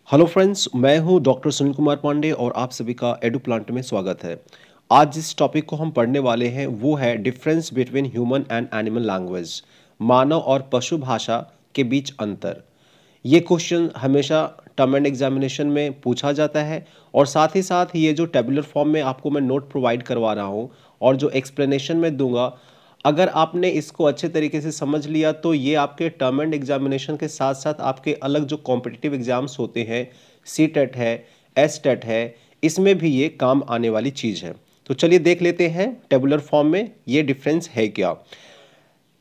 Hello friends, मैं हूं doctor Sunil Kumar Pandey और आप सभी का एडु प्लांट में स्वागत है। आज जिस टॉपिक को हम पढ़ने वाले हैं वो है difference between human and animal language, मानव और पशु भाषा के बीच अंतर। ये क्वेश्चन हमेशा टर्म एंड एग्जामिनेशन में पूछा जाता है और साथ ही साथ ये जो टेबुलर फॉर्म में आपको मैं नोट प्रोवाइड करवा रहा हूँ और जो एक्सप्लेनेशन मैं दूंगा, अगर आपने इसको अच्छे तरीके से समझ लिया तो ये आपके टर्म एंड एग्जामिनेशन के साथ साथ आपके अलग जो कॉम्पिटिटिव एग्जाम्स होते हैं, सी टेट है, एस टेट है, इसमें भी ये काम आने वाली चीज़ है। तो चलिए देख लेते हैं टेबुलर फॉर्म में ये डिफरेंस है क्या।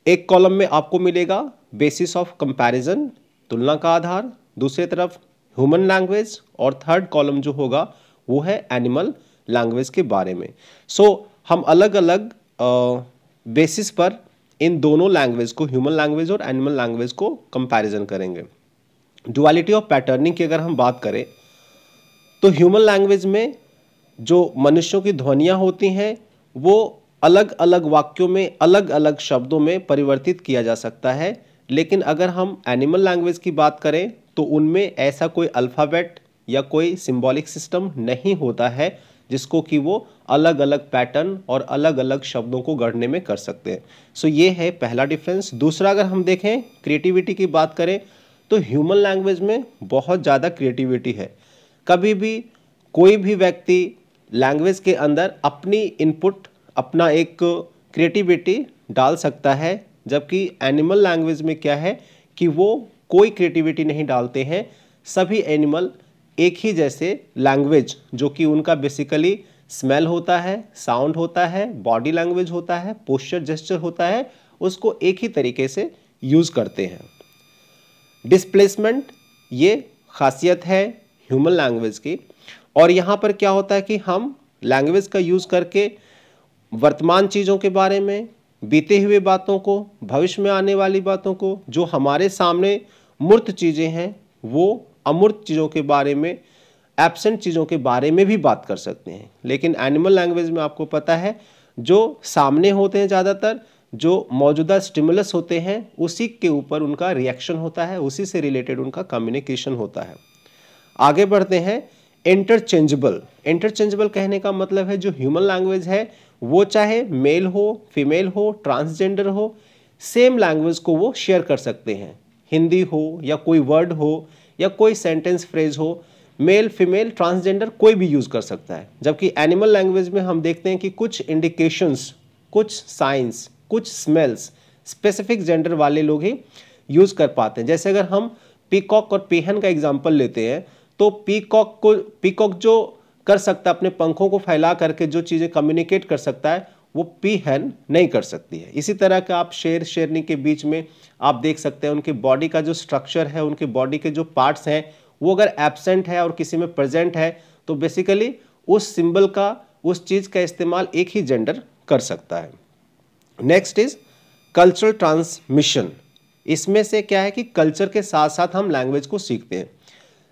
एक कॉलम में आपको मिलेगा बेसिस ऑफ कंपैरिजन, तुलना का आधार, दूसरी तरफ ह्यूमन लैंग्वेज और थर्ड कॉलम जो होगा वो है एनिमल लैंग्वेज के बारे में। हम अलग अलग बेसिस पर इन दोनों लैंग्वेज को, ह्यूमन लैंग्वेज और एनिमल लैंग्वेज को कंपैरिजन करेंगे। डुअलिटी ऑफ पैटर्निंग की अगर हम बात करें तो ह्यूमन लैंग्वेज में जो मनुष्यों की ध्वनियाँ होती हैं वो अलग अलग वाक्यों में, अलग अलग शब्दों में परिवर्तित किया जा सकता है, लेकिन अगर हम एनिमल लैंग्वेज की बात करें तो उनमें ऐसा कोई अल्फ़ाबेट या कोई सिंबॉलिक सिस्टम नहीं होता है जिसको कि वो अलग अलग पैटर्न और अलग अलग शब्दों को गढ़ने में कर सकते हैं। ये है पहला डिफरेंस। दूसरा, अगर हम देखें क्रिएटिविटी की बात करें तो ह्यूमन लैंग्वेज में बहुत ज़्यादा क्रिएटिविटी है। कभी भी कोई भी व्यक्ति लैंग्वेज के अंदर अपनी इनपुट, अपना एक क्रिएटिविटी डाल सकता है, जबकि एनिमल लैंग्वेज में क्या है कि वो कोई क्रिएटिविटी नहीं डालते हैं। सभी एनिमल एक ही जैसे लैंग्वेज, जो कि उनका बेसिकली स्मेल होता है, साउंड होता है, बॉडी लैंग्वेज होता है, पोस्चर जेस्चर होता है, उसको एक ही तरीके से यूज़ करते हैं। डिस्प्लेसमेंट ये खासियत है ह्यूमन लैंग्वेज की। और यहाँ पर क्या होता है कि हम लैंग्वेज का यूज़ करके वर्तमान चीज़ों के बारे में, बीते हुए बातों को, भविष्य में आने वाली बातों को, जो हमारे सामने मूर्त चीज़ें हैं वो अमूर्त चीज़ों के बारे में, एब्सेंट चीज़ों के बारे में भी बात कर सकते हैं। लेकिन एनिमल लैंग्वेज में आपको पता है जो सामने होते हैं, ज़्यादातर जो मौजूदा स्टिमुलस होते हैं उसी के ऊपर उनका रिएक्शन होता है, उसी से रिलेटेड उनका कम्युनिकेशन होता है। आगे बढ़ते हैं। इंटरचेंजेबल कहने का मतलब है जो ह्यूमन लैंग्वेज है वो चाहे मेल हो, फीमेल हो, ट्रांसजेंडर हो, सेम लैंग्वेज को वो शेयर कर सकते हैं। हिंदी हो या कोई वर्ड हो या कोई सेंटेंस फ्रेज हो, मेल, फीमेल, ट्रांसजेंडर कोई भी यूज़ कर सकता है। जबकि एनिमल लैंग्वेज में हम देखते हैं कि कुछ इंडिकेशंस, कुछ साइंस, कुछ स्मेल्स स्पेसिफिक जेंडर वाले लोग ही यूज़ कर पाते हैं। जैसे अगर हम पीकॉक और पीहन का एग्जाम्पल लेते हैं तो पीकॉक जो कर सकता है, अपने पंखों को फैला करके जो चीज़ें कम्युनिकेट कर सकता है, वो पीहन नहीं कर सकती है। इसी तरह का आप शेर शेरनी के बीच में आप देख सकते हैं उनके बॉडी का जो स्ट्रक्चर है, उनके बॉडी के जो पार्ट्स हैं वो अगर एब्सेंट है और किसी में प्रेजेंट है तो बेसिकली उस सिंबल का, उस चीज़ का इस्तेमाल एक ही जेंडर कर सकता है। Next is cultural transmission. इसमें से क्या है कि कल्चर के साथ साथ हम लैंग्वेज को सीखते हैं,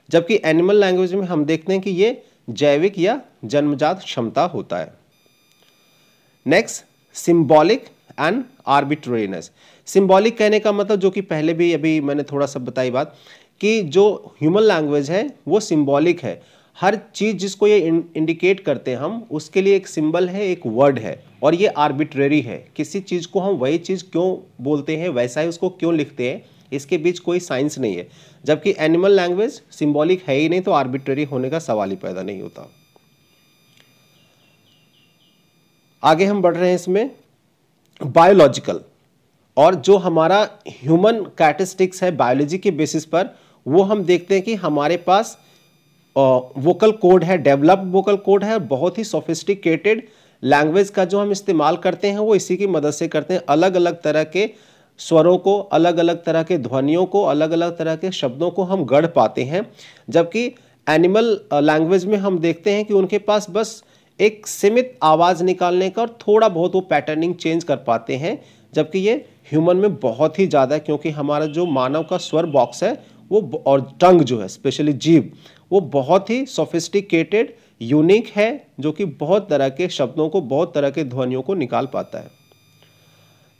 जबकि एनिमल लैंग्वेज में हम देखते हैं कि ये जैविक या जन्मजात क्षमता होता है। Next, symbolic and arbitrariness. Symbolic कहने का मतलब, जो कि पहले भी अभी मैंने थोड़ा सा बताई बात, कि जो ह्यूमन लैंग्वेज है वो सिंबॉलिक है। हर चीज़ जिसको ये इंडिकेट करते हैं हम, उसके लिए एक सिंबल है, एक वर्ड है, और ये आर्बिट्रेरी है। किसी चीज़ को हम वही चीज़ क्यों बोलते हैं, वैसा ही उसको क्यों लिखते हैं, इसके बीच कोई साइंस नहीं है। जबकि एनिमल लैंग्वेज सिंबॉलिक है ही नहीं, तो आर्बिट्रेरी होने का सवाल ही पैदा नहीं होता। आगे हम बढ़ रहे हैं इसमें बायोलॉजिकल, और जो हमारा ह्यूमन कैरेक्टरिस्टिक्स है बायोलॉजी के बेसिस पर, वो हम देखते हैं कि हमारे पास वोकल कोड है, डेवलप्ड वोकल कोड है, बहुत ही सोफिस्टिकेटेड लैंग्वेज का जो हम इस्तेमाल करते हैं वो इसी की मदद से करते हैं। अलग अलग तरह के स्वरों को, अलग अलग तरह के ध्वनियों को, अलग अलग तरह के शब्दों को हम गढ़ पाते हैं। जबकि एनिमल लैंग्वेज में हम देखते हैं कि उनके पास बस एक सीमित आवाज़ निकालने का और थोड़ा बहुत वो पैटर्निंग चेंज कर पाते हैं। जबकि ये ह्यूमन में बहुत ही ज़्यादा है, क्योंकि हमारा जो मानव का स्वर बॉक्स है वो, और टंग जो है, स्पेशली जीभ, वो बहुत ही सोफिस्टिकेटेड, यूनिक है, जो कि बहुत तरह के शब्दों को, बहुत तरह के ध्वनियों को निकाल पाता है।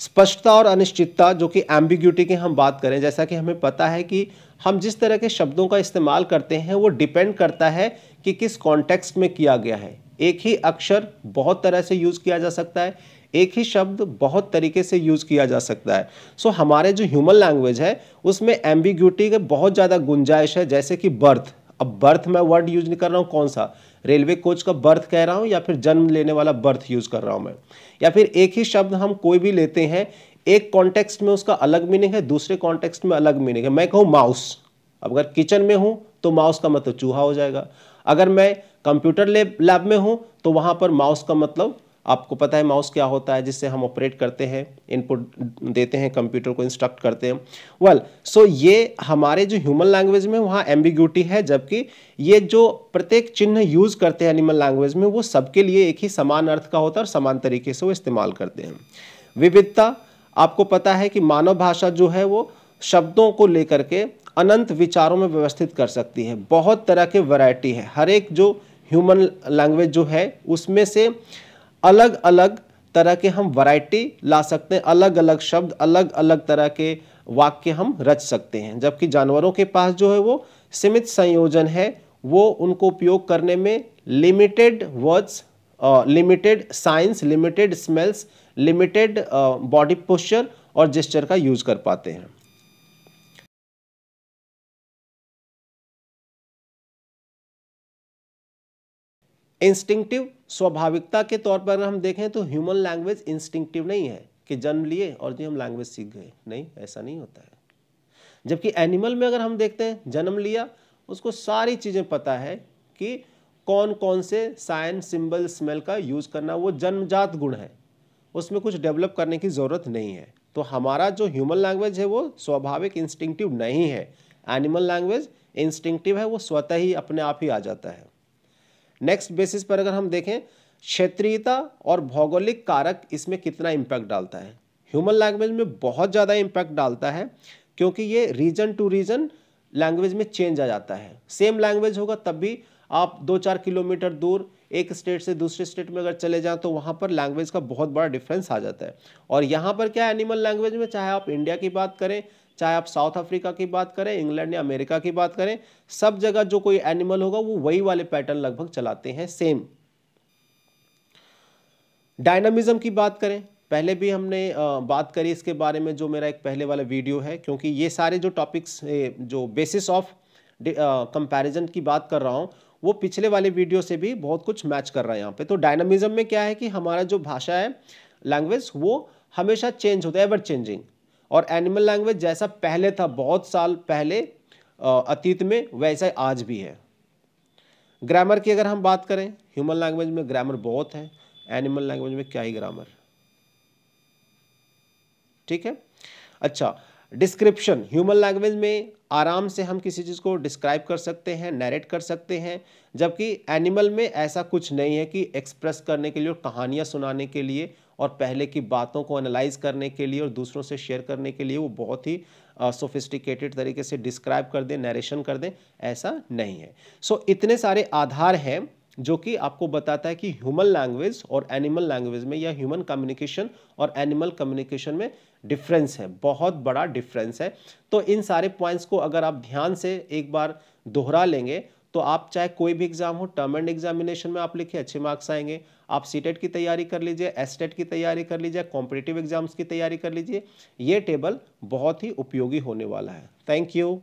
स्पष्टता और अनिश्चितता, जो कि एम्बिग्यूटी की हम बात करें, जैसा कि हमें पता है कि हम जिस तरह के शब्दों का इस्तेमाल करते हैं वो डिपेंड करता है कि किस कॉन्टेक्स्ट में किया गया है। एक ही अक्षर बहुत तरह से यूज़ किया जा सकता है, एक ही शब्द बहुत तरीके से यूज़ किया जा सकता है। सो हमारे जो ह्यूमन लैंग्वेज है उसमें एम्बिग्यूटी के बहुत ज़्यादा गुंजाइश है। जैसे कि बर्थ, अब बर्थ मैं वर्ड यूज नहीं कर रहा हूँ, कौन सा, रेलवे कोच का बर्थ कह रहा हूँ या फिर जन्म लेने वाला बर्थ यूज कर रहा हूँ मैं, या फिर एक ही शब्द हम कोई भी लेते हैं, एक कॉन्टेक्स्ट में उसका अलग मीनिंग है, दूसरे कॉन्टेक्स्ट में अलग मीनिंग है। मैं कहूँ माउस, अब अगर किचन में हूँ तो माउस का मतलब चूहा हो जाएगा। अगर मैं कंप्यूटर लैब में हूँ तो वहाँ पर माउस का मतलब, आपको पता है माउस क्या होता है, जिससे हम ऑपरेट करते हैं, इनपुट देते हैं, कंप्यूटर को इंस्ट्रक्ट करते हैं। वेल सो ये हमारे जो ह्यूमन लैंग्वेज में वहाँ एम्बिग्यूटी है, जबकि ये जो प्रत्येक चिन्ह यूज करते हैं एनिमल लैंग्वेज में वो सबके लिए एक ही समान अर्थ का होता है और समान तरीके से वो इस्तेमाल करते हैं। विविधता, आपको पता है कि मानव भाषा जो है वो शब्दों को लेकर के अनंत विचारों में व्यवस्थित कर सकती है। बहुत तरह के वैरायटी है, हर एक जो ह्यूमन लैंग्वेज जो है उसमें से अलग अलग तरह के हम वैरायटी ला सकते हैं, अलग अलग शब्द, अलग अलग तरह के वाक्य हम रच सकते हैं। जबकि जानवरों के पास जो है वो सीमित संयोजन है, वो उनको उपयोग करने में limited words, limited science, limited smells, limited body posture और जेस्चर का यूज कर पाते हैं। इंस्टिंक्टिव, स्वाभाविकता के तौर पर अगर हम देखें तो ह्यूमन लैंग्वेज इंस्टिंक्टिव नहीं है कि जन्म लिए और जी हम लैंग्वेज सीख गए, नहीं, ऐसा नहीं होता है। जबकि एनिमल में अगर हम देखते हैं, जन्म लिया, उसको सारी चीज़ें पता है कि कौन कौन से साइन, सिंबल, स्मेल का यूज़ करना, वो जन्मजात गुण है, उसमें कुछ डेवलप करने की ज़रूरत नहीं है। तो हमारा जो ह्यूमन लैंग्वेज है वो स्वाभाविक इंस्टिंक्टिव नहीं है, एनिमल लैंग्वेज इंस्टिंक्टिव है, वो स्वतः ही अपने आप ही आ जाता है। नेक्स्ट बेसिस पर अगर हम देखें, क्षेत्रीयता और भौगोलिक कारक इसमें कितना इम्पैक्ट डालता है। ह्यूमन लैंग्वेज में बहुत ज़्यादा इम्पैक्ट डालता है, क्योंकि ये रीजन टू रीजन लैंग्वेज में चेंज आ जाता है। सेम लैंग्वेज होगा तब भी आप 2-4 किलोमीटर दूर एक स्टेट से दूसरे स्टेट में अगर चले जाएं तो वहाँ पर लैंग्वेज का बहुत बड़ा डिफरेंस आ जाता है। और यहाँ पर क्या है, एनिमल लैंग्वेज में, चाहे आप इंडिया की बात करें, चाहे आप साउथ अफ्रीका की बात करें, इंग्लैंड या अमेरिका की बात करें, सब जगह जो कोई एनिमल होगा वो वही वाले पैटर्न लगभग चलाते हैं, सेम। डायनामिज्म की बात करें, पहले भी हमने बात करी इसके बारे में, जो मेरा एक पहले वाला वीडियो है, क्योंकि ये सारे जो टॉपिक्स जो बेसिस ऑफ कंपैरिजन की बात कर रहा हूँ वो पिछले वाले वीडियो से भी बहुत कुछ मैच कर रहा है यहाँ पे। तो डायनामिज्म में क्या है कि हमारा जो भाषा है, लैंग्वेज, वो हमेशा चेंज होता है, एवर चेंजिंग। और एनिमल लैंग्वेज जैसा पहले था बहुत साल पहले अतीत में, वैसा आज भी है। ग्रामर की अगर हम बात करें, ह्यूमन लैंग्वेज में ग्रामर बहुत है, एनिमल लैंग्वेज में क्या ही ग्रामर, ठीक है। अच्छा, डिस्क्रिप्शन, ह्यूमन लैंग्वेज में आराम से हम किसी चीज़ को डिस्क्राइब कर सकते हैं, नरेट कर सकते हैं, जबकि एनिमल में ऐसा कुछ नहीं है कि एक्सप्रेस करने के लिए और कहानियाँ सुनाने के लिए और पहले की बातों को एनालाइज करने के लिए और दूसरों से शेयर करने के लिए वो बहुत ही सोफिस्टिकेटेड तरीके से डिस्क्राइब कर दें, नरेशन कर दें, ऐसा नहीं है। सो इतने सारे आधार हैं जो कि आपको बताता है कि ह्यूमन लैंग्वेज और एनिमल लैंग्वेज में, या ह्यूमन कम्युनिकेशन और एनिमल कम्युनिकेशन में डिफरेंस है, बहुत बड़ा डिफरेंस है। तो इन सारे पॉइंट्स को अगर आप ध्यान से एक बार दोहरा लेंगे तो आप चाहे कोई भी एग्जाम हो, टर्म एंड एग्जामिनेशन में आप लिखिए, अच्छे मार्क्स आएंगे। आप सीटेट की तैयारी कर लीजिए, एसटेट की तैयारी कर लीजिए, कॉम्पिटिटिव एग्जाम्स की तैयारी कर लीजिए, ये टेबल बहुत ही उपयोगी होने वाला है। Thank you.